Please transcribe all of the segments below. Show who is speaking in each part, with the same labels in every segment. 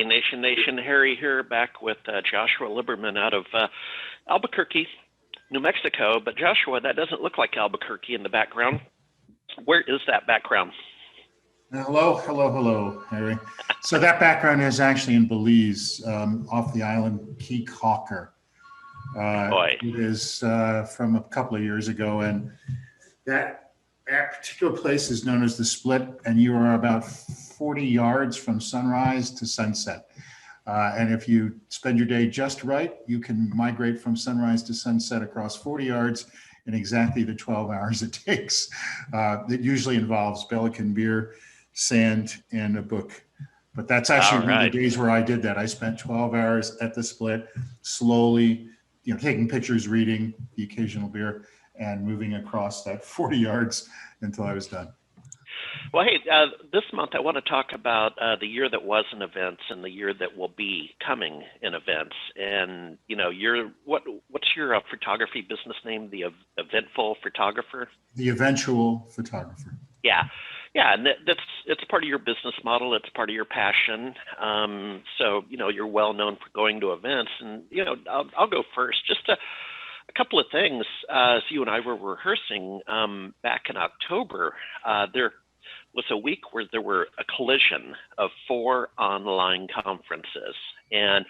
Speaker 1: Hey, Nation, Harry here, back with Joshua Liberman out of Albuquerque, New Mexico. But Joshua, that doesn't look like Albuquerque in the background. Where is that background?
Speaker 2: Hello, Harry. So that background is actually in Belize, off the island Cape Hawker.
Speaker 1: Boy,
Speaker 2: It is from a couple of years ago, and that particular place is known as the Split, and you are about 40 yards from sunrise to sunset. And if you spend your day just right, you can migrate from sunrise to sunset across 40 yards in exactly the 12 hours it takes. It usually involves Pelican beer, sand, and a book. But that's actually one of the days where I did that. I spent 12 hours at the Split, slowly, taking pictures, reading the occasional beer, and moving across that 40 yards until I was done.
Speaker 1: Well, hey, this month I want to talk about the year that was in events and the year that will be coming in events. And what's your photography business name? The Eventful Photographer.
Speaker 2: The Eventual Photographer.
Speaker 1: Yeah, and it's part of your business model. It's part of your passion. So you're well known for going to events, and I'll go first. Just a couple of things. As you and I were rehearsing back in October, there was a week where there were a collision of 4 online conferences, and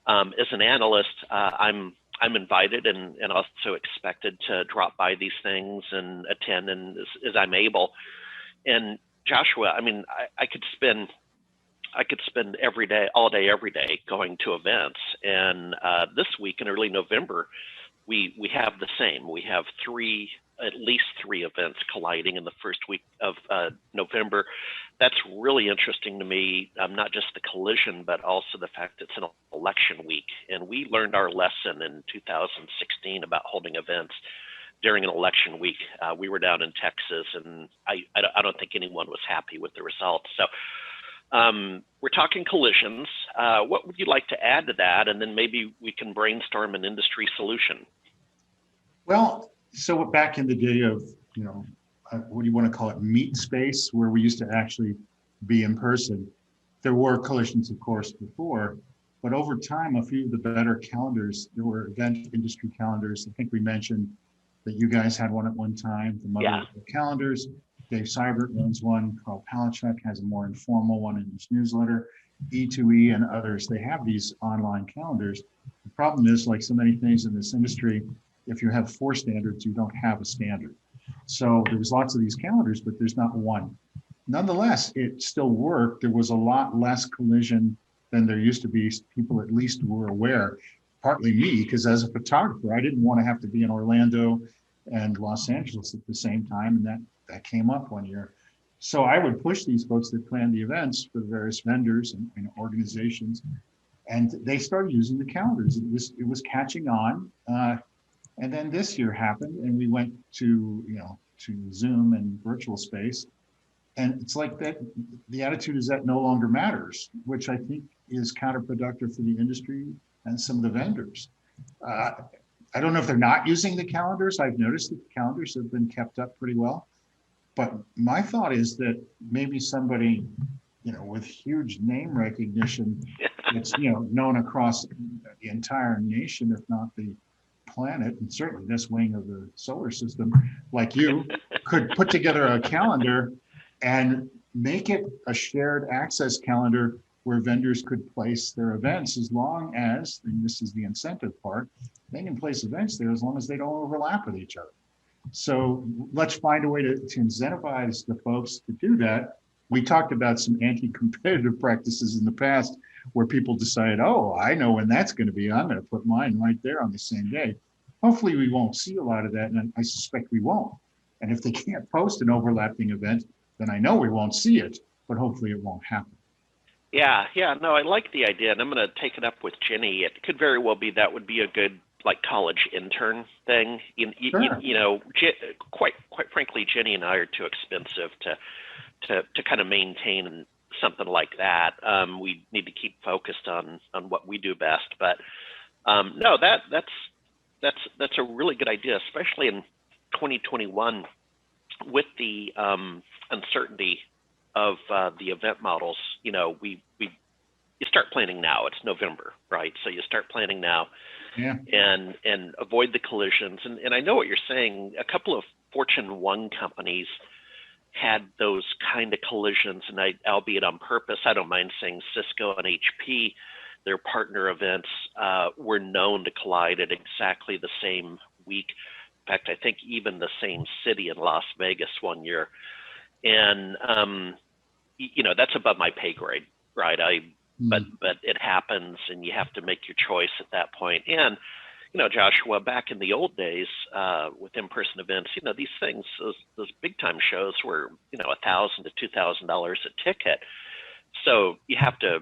Speaker 1: as an analyst, I'm invited and also expected to drop by these things and attend and as I'm able. And Joshua, I could spend all day, every day going to events. And this week in early November, we have the same. We have at least three events colliding in the first week of November. That's really interesting to me, not just the collision, but also the fact it's an election week. And we learned our lesson in 2016 about holding events during an election week. We were down in Texas, and I don't think anyone was happy with the results. So we're talking collisions. What would you like to add to that? And then maybe we can brainstorm an industry solution.
Speaker 2: Well, so back in the day of, what do you want to call it, meet space, where we used to actually be in person, there were collisions, of course, before. But over time, a few of the better calendars, there were event industry calendars. I think we mentioned that you guys had one at one time, the Mother Calendars. Dave Seibert runs one. Carl Palachuk has a more informal one in his newsletter. E2E and others, they have these online calendars. The problem is, like so many things in this industry, if you have 4 standards, you don't have a standard. So there was lots of these calendars, but there's not one. Nonetheless, it still worked. There was a lot less collision than there used to be. People at least were aware, partly me, because as a photographer, I didn't want to have to be in Orlando and Los Angeles at the same time, and that came up one year. So I would push these folks that plan the events for the various vendors and organizations, and they started using the calendars. It was catching on. And then this year happened, and we went to Zoom and virtual space. And it's like that, the attitude is that no longer matters, which I think is counterproductive for the industry and some of the vendors. I don't know if they're not using the calendars. I've noticed that the calendars have been kept up pretty well. But my thought is that maybe somebody, with huge name recognition that's, known across the entire nation, if not the planet, and certainly this wing of the solar system, like you, could put together a calendar and make it a shared access calendar where vendors could place their events, as long as, and this is the incentive part, they can place events there as long as they don't overlap with each other. So let's find a way to incentivize the folks to do that. We talked about some anti-competitive practices in the past where people decide, oh, I know when that's going to be. I'm going to put mine right there on the same day. Hopefully we won't see a lot of that, and I suspect we won't. And if they can't post an overlapping event, then I know we won't see it, but hopefully it won't happen.
Speaker 1: Yeah, no, I like the idea, and I'm going to take it up with Jenny. It could very well be that would be a good college intern thing.
Speaker 2: Sure.
Speaker 1: Quite frankly, Jenny and I are too expensive to kind of maintain something like that. We need to keep focused on what we do best. But no, that's a really good idea, especially in 2021 with the uncertainty of the event models. you start planning now. It's November, right? So you start planning now,
Speaker 2: Yeah.
Speaker 1: and avoid the collisions. And I know what you're saying. A couple of Fortune 1 companies had those kind of collisions, and albeit on purpose. I don't mind saying Cisco and HP, their partner events, were known to collide at exactly the same week. In fact, I think even the same city in Las Vegas one year. And that's above my pay grade, right? But it happens, and you have to make your choice at that point. And Joshua, back in the old days with in-person events, these things, those big time shows were $1,000 to $2,000 a ticket. So you have to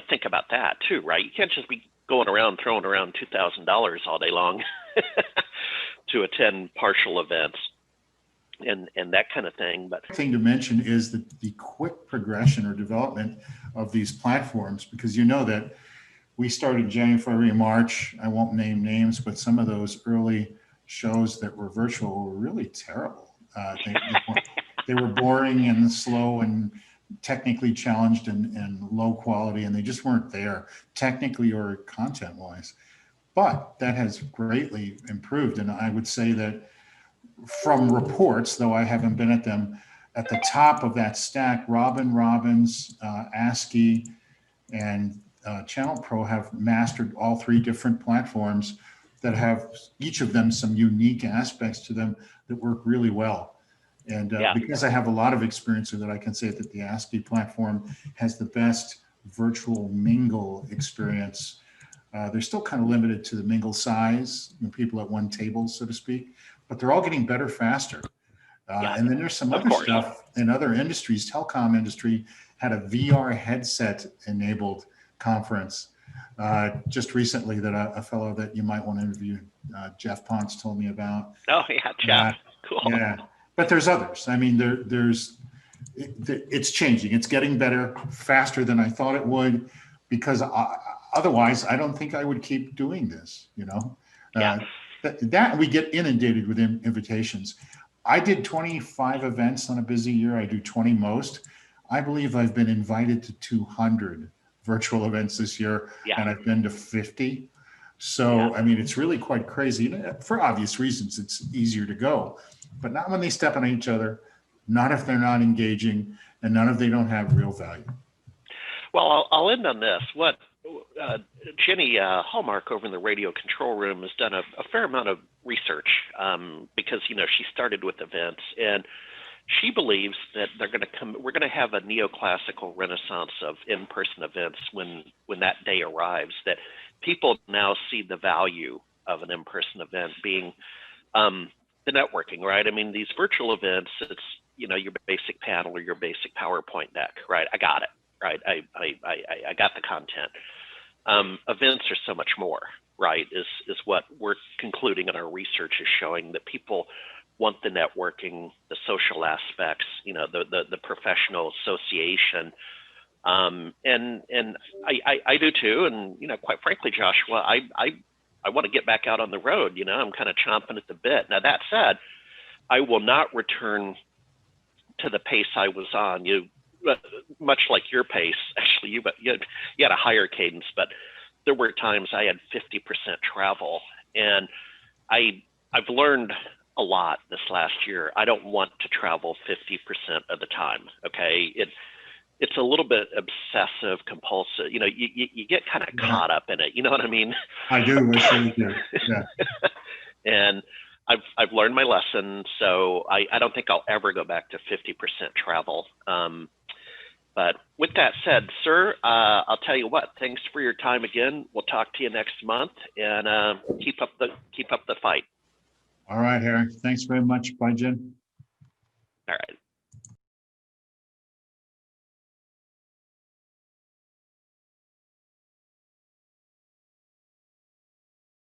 Speaker 1: think about that too, right? You can't just be going around throwing around $2,000 all day long to attend partial events and that kind of thing. But
Speaker 2: thing to mention is the quick progression or development of these platforms, because that we started January, February, March. I won't name names, but some of those early shows that were virtual were really terrible. They were boring and slow and technically challenged and low quality, and they just weren't there technically or content wise. But that has greatly improved. And I would say that from reports, though I haven't been at them, at the top of that stack, Robbins, ASCII, and Channel Pro have mastered all 3 different platforms that have each of them some unique aspects to them that work really well. And because I have a lot of experience with it, I can say that the ASCII platform has the best virtual mingle experience. They're still kind of limited to the mingle size, people at one table, so to speak, but they're all getting better faster. And then there's some other stuff in other industries. Telecom industry had a VR headset enabled conference just recently that a fellow that you might want to interview, Jeff Ponce, told me about.
Speaker 1: Oh yeah, Jeff. Cool.
Speaker 2: Yeah, but there's others. I mean, it's changing. It's getting better, faster than I thought it would, because otherwise I don't think I would keep doing this. That we get inundated with invitations. I did 25 events on a busy year. I do 20 most. I believe I've been invited to 200 virtual events this year, and I've been to 50. So, I mean, it's really quite crazy. For obvious reasons, it's easier to go, but not when they step on each other, not if they're not engaging, and none if they don't have real value.
Speaker 1: Well, I'll end on this. What Jenny Hallmark over in the radio control room has done a fair amount of research because, she started with events, and she believes that we're going to have a neoclassical renaissance of in-person events when that day arrives, that people now see the value of an in-person event being the networking, right? I mean, these virtual events, it's, your basic panel or your basic PowerPoint deck, right? I got it, right? I got the content. Events are so much more, right? Is what we're concluding in our research is showing that people want the networking, the social aspects, the professional association, and I do too. And quite frankly, Joshua, I want to get back out on the road. I'm kind of chomping at the bit. Now that said, I will not return to the pace I was on. Much like your pace, actually, you had a higher cadence, but there were times I had 50% travel, and I've learned a lot this last year. I don't want to travel 50% of the time. Okay, it's a little bit obsessive compulsive. You get kind of caught up in it. You know what I mean?
Speaker 2: I do. I certainly do. Yeah.
Speaker 1: And I've learned my lesson, so I don't think I'll ever go back to 50% travel. But with that said, sir, I'll tell you what. Thanks for your time again. We'll talk to you next month, and keep up the fight.
Speaker 2: All right, Harry. Thanks very much. Bye, Jen.
Speaker 1: All right.